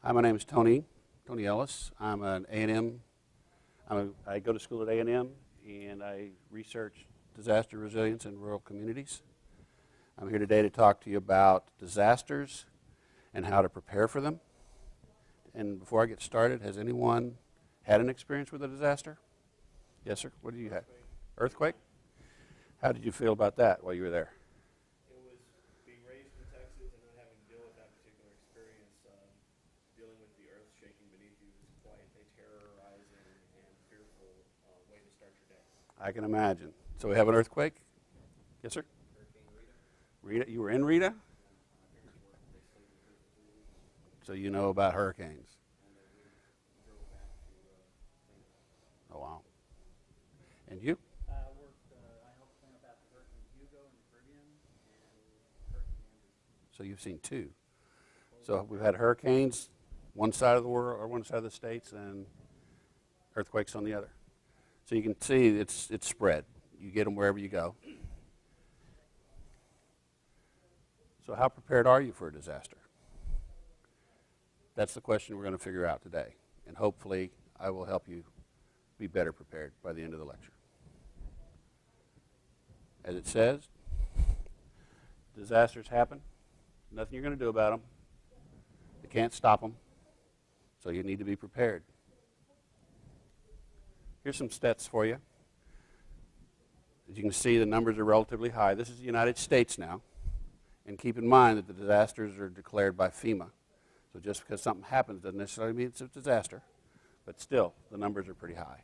Hi, my name is Tony Ellis. I'm an A&M. I go to school at A&M, and I research disaster resilience in rural communities. I'm here today to talk to you about disasters and how to prepare for them. And before I get started, has anyone had an experience with a disaster? Yes, sir. What did you have? Earthquake? How did you feel about that while you were there? It was being raised in Texas and then having to deal with that particular experience. Dealing with the earth shaking beneath you is quite a terrorizing and fearful way to start your day. I can imagine. So we have an earthquake? Yes, sir? Hurricane Rita. Rita, you were in Rita? My parents worked, they stayed in Rita for 3 weeks. So you know about hurricanes. And then we drove back to clean it up. Oh, wow. And you? I helped clean up after Hurricane Hugo in the Caribbean and Hurricane Andrew. So you've seen two. So we've had hurricanes one side of the world or one side of the states and earthquakes on the other. So you can see it's spread. You get them wherever you go. So how prepared are you for a disaster? That's the question we're going to figure out today. And hopefully I will help you be better prepared by the end of the lecture. As it says, disasters happen. Nothing you're going to do about them. You can't stop them. So you need to be prepared. Here's some stats for you. As you can see, the numbers are relatively high. This is the United States now. And keep in mind that the disasters are declared by FEMA. So just because something happens doesn't necessarily mean it's a disaster. But still, the numbers are pretty high.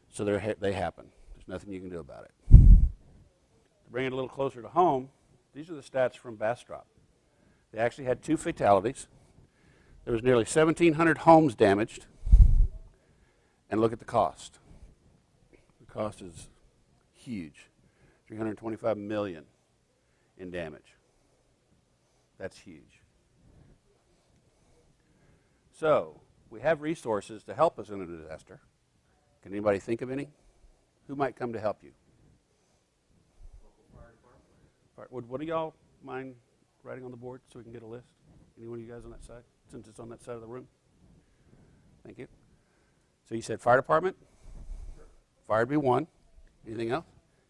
So they happen. There's nothing you can do about it. To bring it a little closer to home, these are the stats from Bastrop. They actually had 2 fatalities. There was nearly 1,700 homes damaged. And look at the cost. The cost is huge. $325 million in damage. That's huge. So, we have resources to help us in a disaster. Can anybody think of any? Who might come to help you? Local fire department. What do y'all mind writing on the board so we can get a list? Any one of you guys on that side? Since it's on that side of the room. Thank you. So you said fire department? Sure. Fire would be 1. Anything else?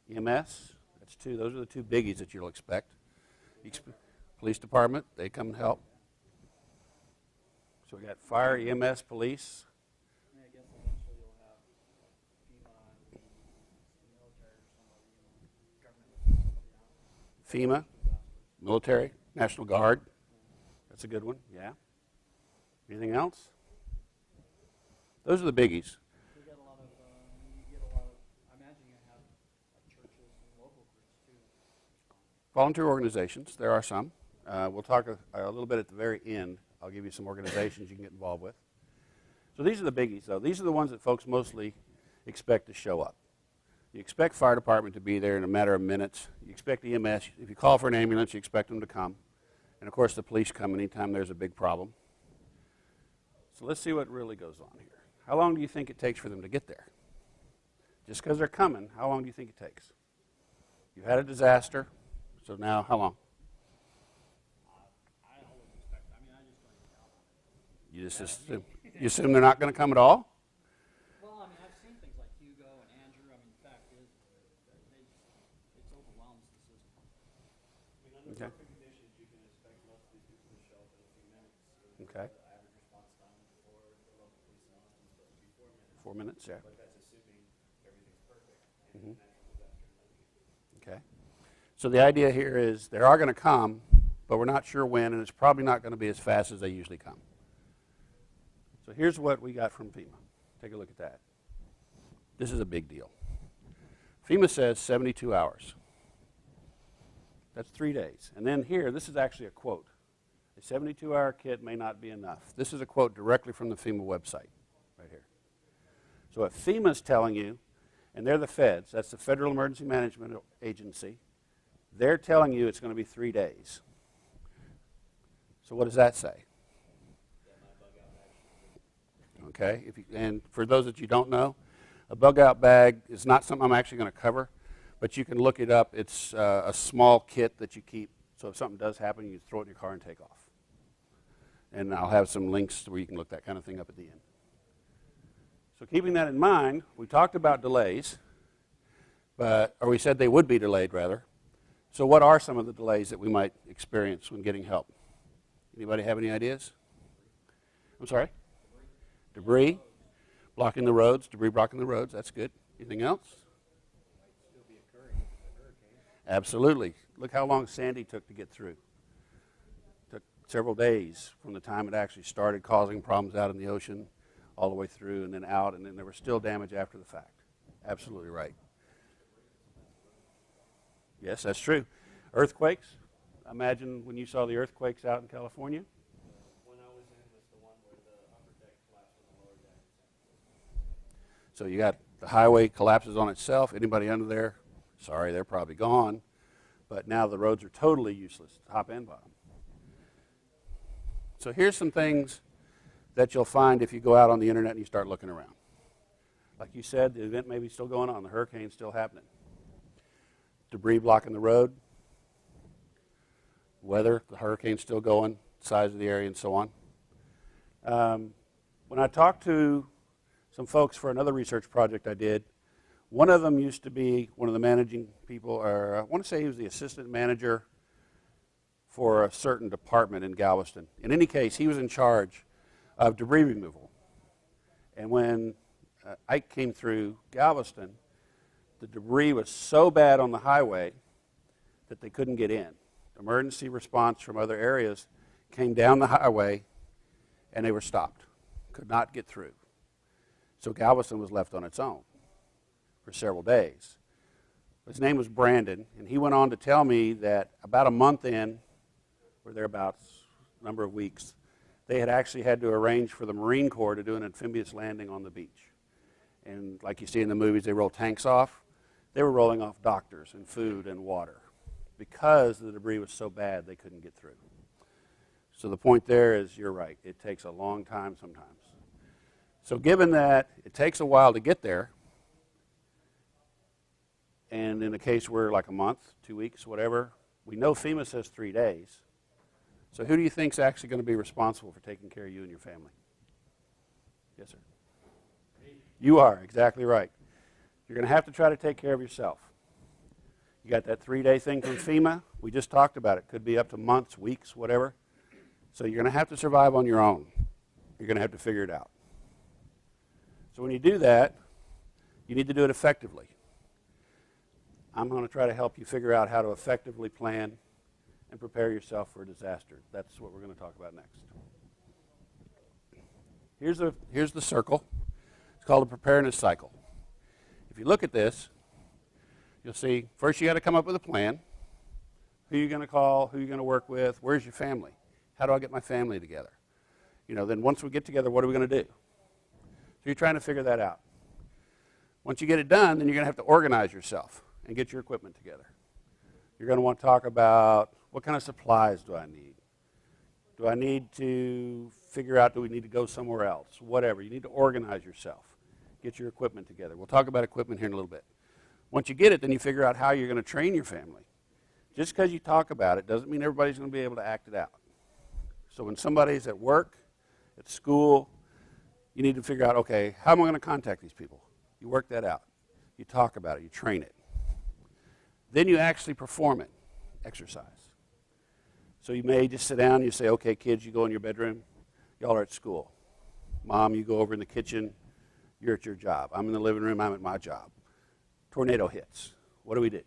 EMS? That's 2. Those are the 2 biggies that you'll expect. Police department, they come and help. So we got fire, EMS, police. I guess eventually you'll have FEMA and the military or somebody, government. FEMA, military, National Guard. That's a good one, yeah. Anything else? Those are the biggies. You get a lot of, I imagine you have churches and local groups too. Volunteer organizations, there are some. We'll talk a little bit at the very end. I'll give you some organizations you can get involved with. So these are the biggies, though. These are the ones that folks mostly expect to show up. You expect fire department to be there in a matter of minutes. You expect EMS. If you call for an ambulance, you expect them to come. And, of course, the police come anytime there's a big problem. So let's see what really goes on here. How long do you think it takes for them to get there? Just because they're coming, how long do you think it takes? You've had a disaster, so now how long? I always expect, I just don't even count on it. You just assume they're not going to come at all? Well, I've seen things like Hugo and Andrew. The fact is, it's overwhelms the system. Under Okay. perfect conditions, you can expect most of these people to show up in a few minutes. Okay. The average response time for the local police in Austin is supposed to be 4 minutes. 4 minutes, yeah. But that's assuming everything's perfect and natural disaster nothing. Okay. So the idea here is they are going to come, but we're not sure when, and it's probably not going to be as fast as they usually come. So here's what we got from FEMA. Take a look at that. This is a big deal. FEMA says 72 hours. That's 3 days. And then here, this is actually a quote. A 72-hour kit may not be enough. This is a quote directly from the FEMA website right here. So what FEMA's telling you, and they're the feds, that's the Federal Emergency Management Agency, they're telling you it's going to be 3 days. So what does that say? Okay, and for those that you don't know, a bug-out bag is not something I'm actually going to cover, but you can look it up. It's a small kit that you keep, so if something does happen, you throw it in your car and take off. And I'll have some links where you can look that kind of thing up at the end. So keeping that in mind, we talked about delays, or we said they would be delayed, rather. So what are some of the delays that we might experience when getting help? Anybody have any ideas? I'm sorry? Debris. Blocking the roads, debris blocking the roads, that's good. Anything else? Might still be occurring with the hurricane. Absolutely. Look how long Sandy took to get through. Took several days from the time it actually started causing problems out in the ocean all the way through and then out, and then there was still damage after the fact. Absolutely right. Yes, that's true. Earthquakes. Imagine when you saw the earthquakes out in California. One I was in was the one where the upper deck collapsed on the lower deck. So you got the highway collapses on itself. Anybody under there, sorry, they're probably gone. But now the roads are totally useless, top and bottom. So here's some things that you'll find if you go out on the internet and you start looking around. Like you said, the event may be still going on. The hurricane's still happening. Debris blocking the road. Weather, the hurricane's still going, size of the area, and so on. When I talked to some folks for another research project I did, one of them used to be one of the managing people, or I want to say he was the assistant manager for a certain department in Galveston. In any case, he was in charge of debris removal. And when Ike came through Galveston, the debris was so bad on the highway that they couldn't get in. Emergency response from other areas came down the highway and they were stopped, could not get through. So Galveston was left on its own for several days. His name was Brandon, and he went on to tell me that about a month in, or thereabouts, a number of weeks, they had actually had to arrange for the Marine Corps to do an amphibious landing on the beach. And like you see in the movies, they roll tanks off. They were rolling off doctors and food and water because the debris was so bad they couldn't get through. So the point there is, you're right, it takes a long time sometimes. So given that it takes a while to get there, and in a case where like a month, 2 weeks, whatever, we know FEMA says 3 days. So who do you think is actually going to be responsible for taking care of you and your family? Yes, sir. You are, exactly right. You're going to have to try to take care of yourself. You got that 3-day thing from FEMA. We just talked about it. Could be up to months, weeks, whatever. So you're going to have to survive on your own. You're going to have to figure it out. So when you do that, you need to do it effectively. I'm going to try to help you figure out how to effectively plan and prepare yourself for a disaster. That's what we're going to talk about next. Here's the circle. It's called a preparedness cycle. If you look at this, you'll see first you got to come up with a plan. Who you're going to call, who you're going to work with, where's your family? How do I get my family together? Then once we get together, what are we going to do? So you're trying to figure that out. Once you get it done, then you're going to have to organize yourself and get your equipment together. You're going to want to talk about what kind of supplies do I need? Do I need to figure out, do we need to go somewhere else? Whatever. You need to organize yourself. Get your equipment together. We'll talk about equipment here in a little bit. Once you get it, then you figure out how you're going to train your family. Just because you talk about it doesn't mean everybody's going to be able to act it out. So when somebody's at work, at school, you need to figure out, okay, how am I going to contact these people? You work that out. You talk about it. You train it. Then you actually perform it, exercise. So you may just sit down and you say, okay, kids, you go in your bedroom. Y'all are at school. Mom, you go over in the kitchen. You're at your job. I'm in the living room. I'm at my job. Tornado hits. What do we do?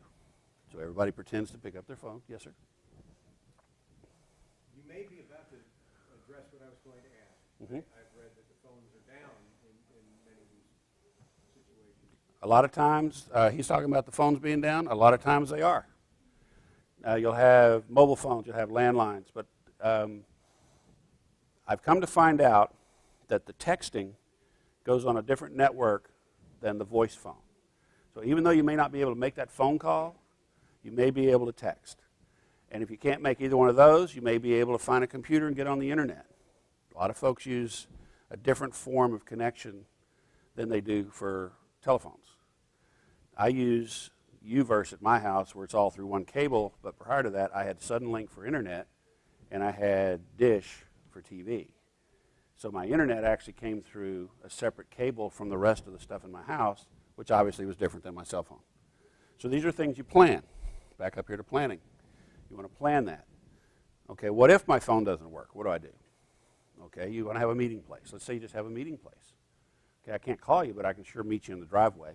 So everybody pretends to pick up their phone. Yes, sir? You may be about to address what I was going to ask. Mm-hmm. I've read that the phones are down in many of these situations. A lot of times, he's talking about the phones being down. A lot of times they are. You'll have mobile phones. You'll have landlines. But I've come to find out that the texting goes on a different network than the voice phone. So even though you may not be able to make that phone call, you may be able to text. And if you can't make either one of those, you may be able to find a computer and get on the internet. A lot of folks use a different form of connection than they do for telephones. I use Uverse at my house where it's all through one cable, but prior to that I had Suddenlink for internet and I had Dish for TV. So my internet actually came through a separate cable from the rest of the stuff in my house, which obviously was different than my cell phone. So these are things you plan. Back up here to planning. You want to plan that. Okay, what if my phone doesn't work? What do I do? Okay, you want to have a meeting place. Let's say you just have a meeting place. Okay, I can't call you, but I can sure meet you in the driveway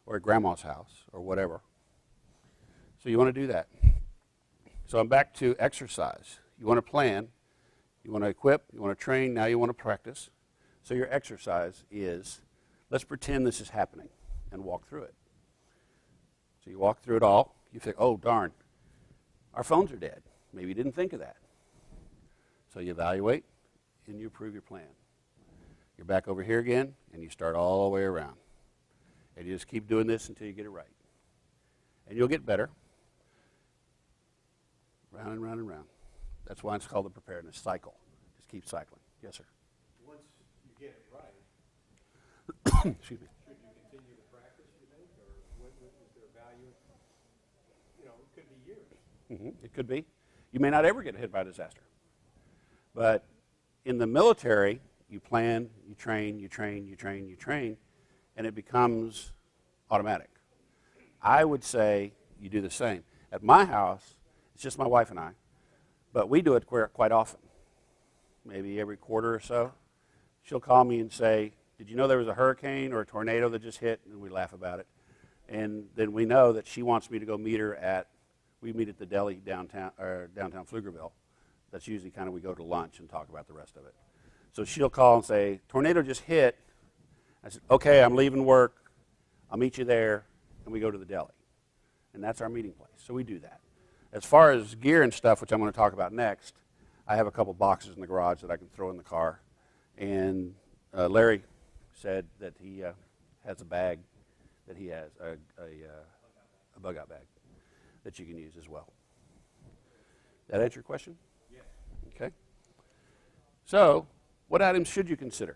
or at grandma's house or whatever. So you want to do that. So I'm back to exercise. You want to plan. You want to equip, you want to train, now you want to practice. So your exercise is, let's pretend this is happening and walk through it. So you walk through it all. You think, oh, darn, our phones are dead. Maybe you didn't think of that. So you evaluate and you approve your plan. You're back over here again, and you start all the way around. And you just keep doing this until you get it right. And you'll get better. Round and round and round. That's why it's called the preparedness cycle. Just keep cycling. Yes, sir. Once you get it right, Excuse me. should you continue to practice, you think, or is there value? You know, it could be years. It could be. You may not ever get hit by a disaster. But in the military, you plan, you train, you train, you train, you train, and it becomes automatic. I would say you do the same. At my house, it's just my wife and I. But we do it quite often, maybe every quarter or so. She'll call me and say, did you know there was a hurricane or a tornado that just hit? And we laugh about it. And then we know that she wants me to go meet her we meet at the deli downtown Pflugerville. That's usually kind of we go to lunch and talk about the rest of it. So she'll call and say, tornado just hit. I said, okay, I'm leaving work. I'll meet you there. And we go to the deli. And that's our meeting place. So we do that. As far as gear and stuff, which I'm going to talk about next, I have a couple boxes in the garage that I can throw in the car. And Larry said that he has a bag that he has, a bug-out bag that you can use as well. That answer your question? Yes. Okay. So, what items should you consider?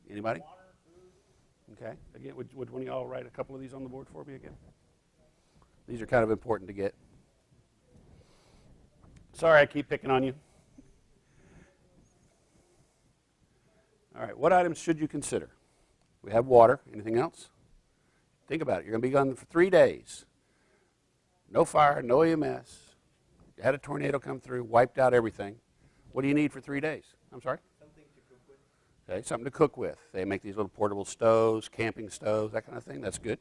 Anybody? Okay. Again, would one of y'all write a couple of these on the board for me again? These are kind of important to get. Sorry, I keep picking on you. All right, what items should you consider? We have water. Anything else? Think about it. You're going to be gone for 3 days. No fire, no EMS. You had a tornado come through, wiped out everything. What do you need for 3 days? I'm sorry? Something to cook with. Okay, something to cook with. They make these little portable stoves, camping stoves, that kind of thing. That's good.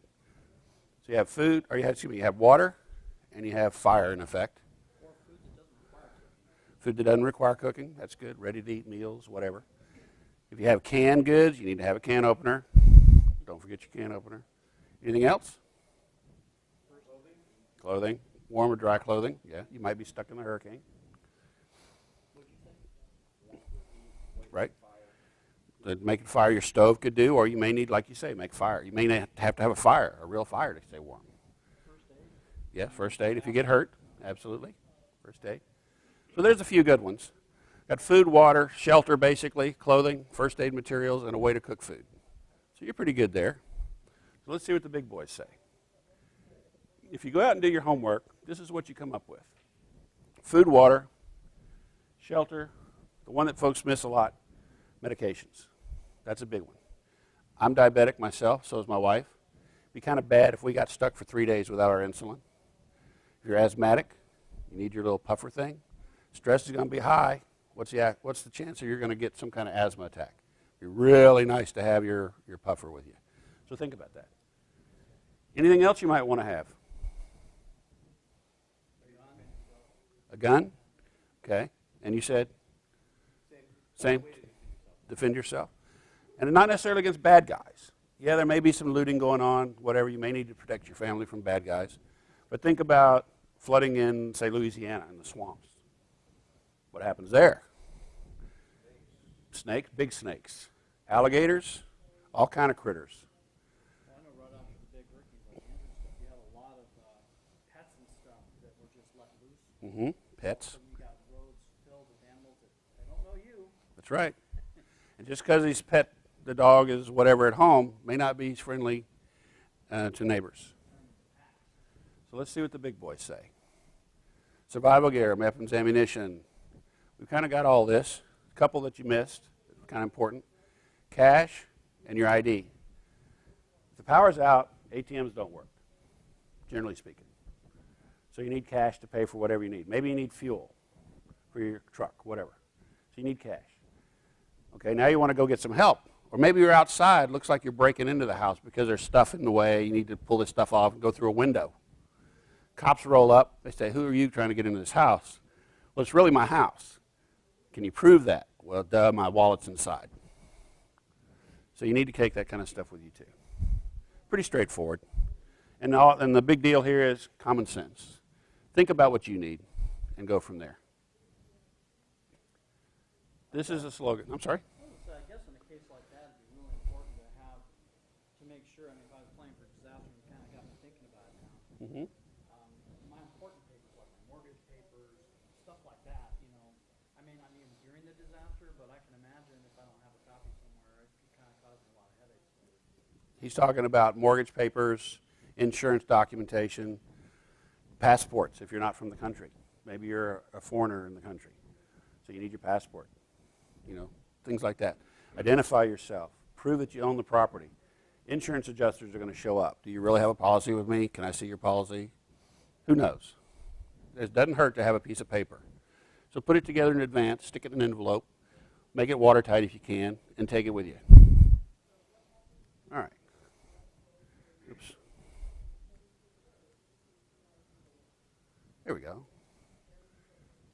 So you have food, or you have water, and you have fire in effect. Or food that doesn't require cooking. Food that doesn't require cooking, that's good. Ready-to-eat meals, whatever. If you have canned goods, you need to have a can opener. Don't forget your can opener. Anything else? Clothing. Warm or dry clothing. Yeah, you might be stuck in the hurricane. Right? Making fire your stove could do, or you may need, like you say, make fire. You may have to have a fire, a real fire to stay warm. First aid. Yeah, first aid if you get hurt. Absolutely. First aid. So there's a few good ones. Got food, water, shelter basically, clothing, first aid materials, and a way to cook food. So you're pretty good there. So let's see what the big boys say. If you go out and do your homework, this is what you come up with. Food, water, shelter, the one that folks miss a lot, medications. That's a big one. I'm diabetic myself, so is my wife. It'd be kind of bad if we got stuck for 3 days without our insulin. If you're asthmatic, you need your little puffer thing. Stress is going to be high. What's the chance that you're going to get some kind of asthma attack? It'd be really nice to have your puffer with you. So think about that. Anything else you might want to have? A gun? Okay. And you said? Same. Defend yourself. And not necessarily against bad guys. Yeah, there may be some looting going on, whatever. You may need to protect your family from bad guys. But think about flooding in, say, Louisiana in the swamps. What happens there? Snakes, big snakes. Alligators, all kind of critters. Well, I know right after the big hurricanes like Andrew and stuff, you had a lot of pets and stuff that were just let loose. Pets. So you got roads filled with animals that they don't know you. That's right. And just because he's pet the dog is whatever at home, may not be friendly to neighbors. So let's see what the big boys say. Survival gear, weapons, ammunition. We've kind of got all this. A couple that you missed, kind of important. Cash and your ID. If the power's out, ATMs don't work, generally speaking. So you need cash to pay for whatever you need. Maybe you need fuel for your truck, whatever. So you need cash. Okay, now you want to go get some help. Or maybe you're outside, looks like you're breaking into the house because there's stuff in the way. You need to pull this stuff off and go through a window. Cops roll up. They say, who are you trying to get into this house? Well, it's really my house. Can you prove that? Well, duh, my wallet's inside. So you need to take that kind of stuff with you too. Pretty straightforward. And the big deal here is common sense. Think about what you need and go from there. This is a slogan. I'm sorry? I guess in a case like that, it'd be really important to make sure, I mean, if I was playing for disaster, you kind of got me thinking about it now. Mm-hmm. My important papers, like my mortgage papers, stuff like that, you know, I may not need them during the disaster, but I can imagine if I don't have a copy somewhere, it could kind of cause me a lot of headaches. He's talking about mortgage papers, insurance documentation, passports if you're not from the country. Maybe you're a foreigner in the country, so you need your passport. You know, things like that. Identify yourself. Prove that you own the property. Insurance adjusters are going to show up. Do you really have a policy with me? Can I see your policy? Who knows? It doesn't hurt to have a piece of paper. So put it together in advance, stick it in an envelope, make it watertight if you can, and take it with you. All right. Oops. There we go.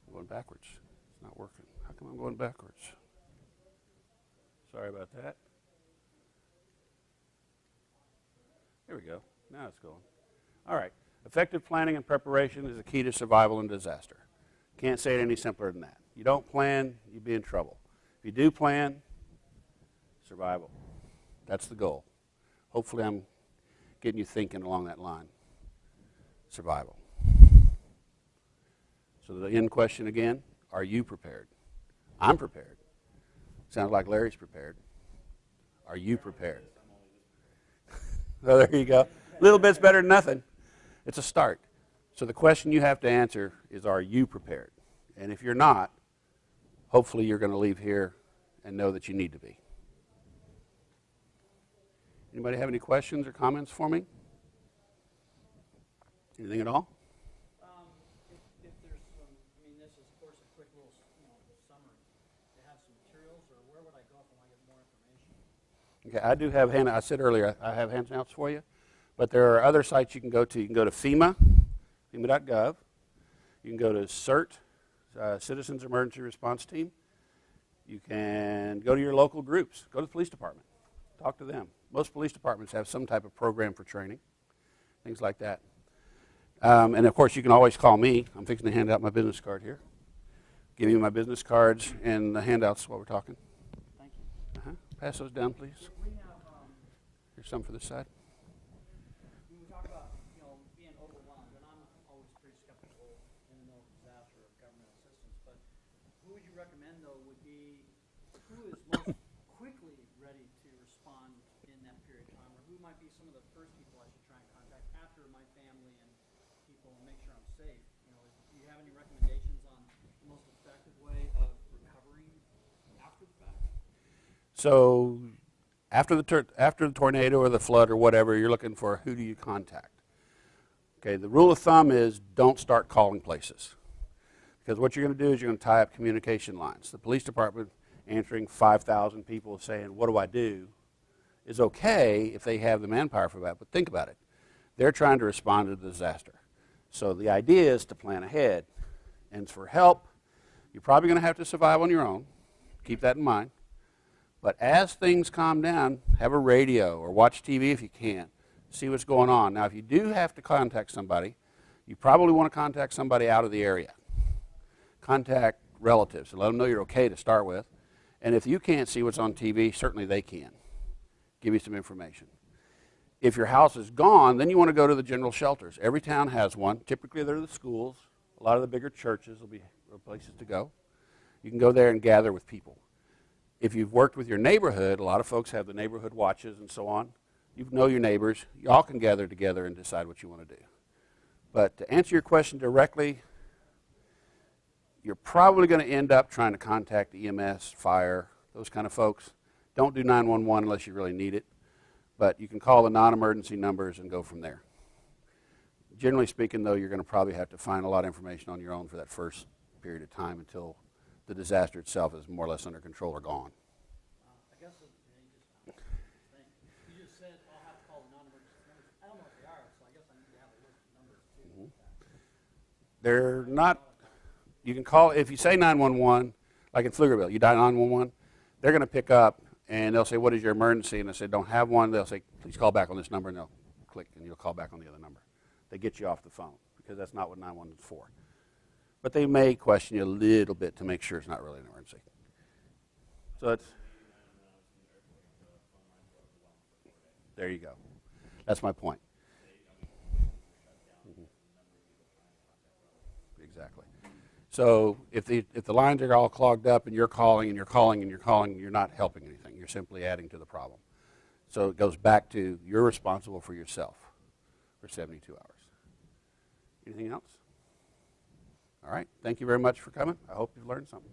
I'm going backwards. It's not working. How come I'm going backwards? Sorry about that. There we go. Now it's going. All right. Effective planning and preparation is the key to survival and disaster. Can't say it any simpler than that. You don't plan, you'd be in trouble. If you do plan, survival. That's the goal. Hopefully I'm getting you thinking along that line. Survival. So the end question again, are you prepared? I'm prepared. Sounds like Larry's prepared. Are you prepared? So there you go. A little bit's better than nothing. It's a start. So the question you have to answer is, are you prepared? And if you're not, hopefully you're going to leave here and know that you need to be. Anybody have any questions or comments for me? Anything at all? If there's some, I mean, this is of course a quick little, summary. They have some materials, or where would I go if I want to get more information? Okay, I do have I said earlier, I have handouts for you, but there are other sites you can go to. You can go to FEMA, FEMA.gov. You can go to CERT, Citizens Emergency Response Team. You can go to your local groups. Go to the police department. Talk to them. Most police departments have some type of program for training, things like that. And of course, you can always call me. I'm fixing to hand out my business card here. Give you my business cards and the handouts while we're talking. Thank you. Pass those down, please. We have, Here's some for this side. when we talk about, being overwhelmed, and I'm always pretty skeptical in the middle of disaster of government assistance, but who would you recommend, though, would be, who is most quickly ready to respond in that period of time, or who might be some of the first people I should try and contact after my family and people and make sure I'm safe? Do you have any recommendations on the most effective way of recovering after the fact? So after the tornado or the flood or whatever, you're looking for who do you contact. Okay, the rule of thumb is don't start calling places. Because what you're going to do is you're going to tie up communication lines. The police department answering 5,000 people saying, what do I do, is okay if they have the manpower for that. But think about it. They're trying to respond to the disaster. So the idea is to plan ahead. And for help, you're probably going to have to survive on your own. Keep that in mind. But as things calm down, have a radio or watch TV if you can. See what's going on. Now, if you do have to contact somebody, you probably want to contact somebody out of the area. Contact relatives and let them know you're okay to start with. And if you can't see what's on TV, certainly they can. Give you some information. If your house is gone, then you want to go to the general shelters. Every town has one. Typically, they're the schools. A lot of the bigger churches will be places to go. You can go there and gather with people. If you've worked with your neighborhood, a lot of folks have the neighborhood watches and so on. You know your neighbors. You all can gather together and decide what you want to do. But to answer your question directly, You're probably going to end up trying to contact EMS, fire, those kind of folks. Don't do 911 unless you really need it, but you can call the non-emergency numbers and go from there. Generally speaking, though, you're going to probably have to find a lot of information on your own for that first period of time until the disaster itself is more or less under control or gone. I guess you just said I'll have to call the non-emergency numbers. I don't know what they are, so I guess I need to have a list of numbers too. They're not, you can call, if you say 911, like in Pflugerville, you dial 911, they're going to pick up and they'll say, what is your emergency? And I say, don't have one. They'll say, please call back on this number, and they'll click, and you'll call back on the other number. They get you off the phone because that's not what 911 is for. But they may question you a little bit to make sure it's not really an emergency. So it's, there you go. That's my point. Exactly. So if the lines are all clogged up and you're calling and you're calling and you're calling, you're not helping anything. You're simply adding to the problem. So it goes back to you're responsible for yourself for 72 hours. Anything else? All right. Thank you very much for coming. I hope you've learned something.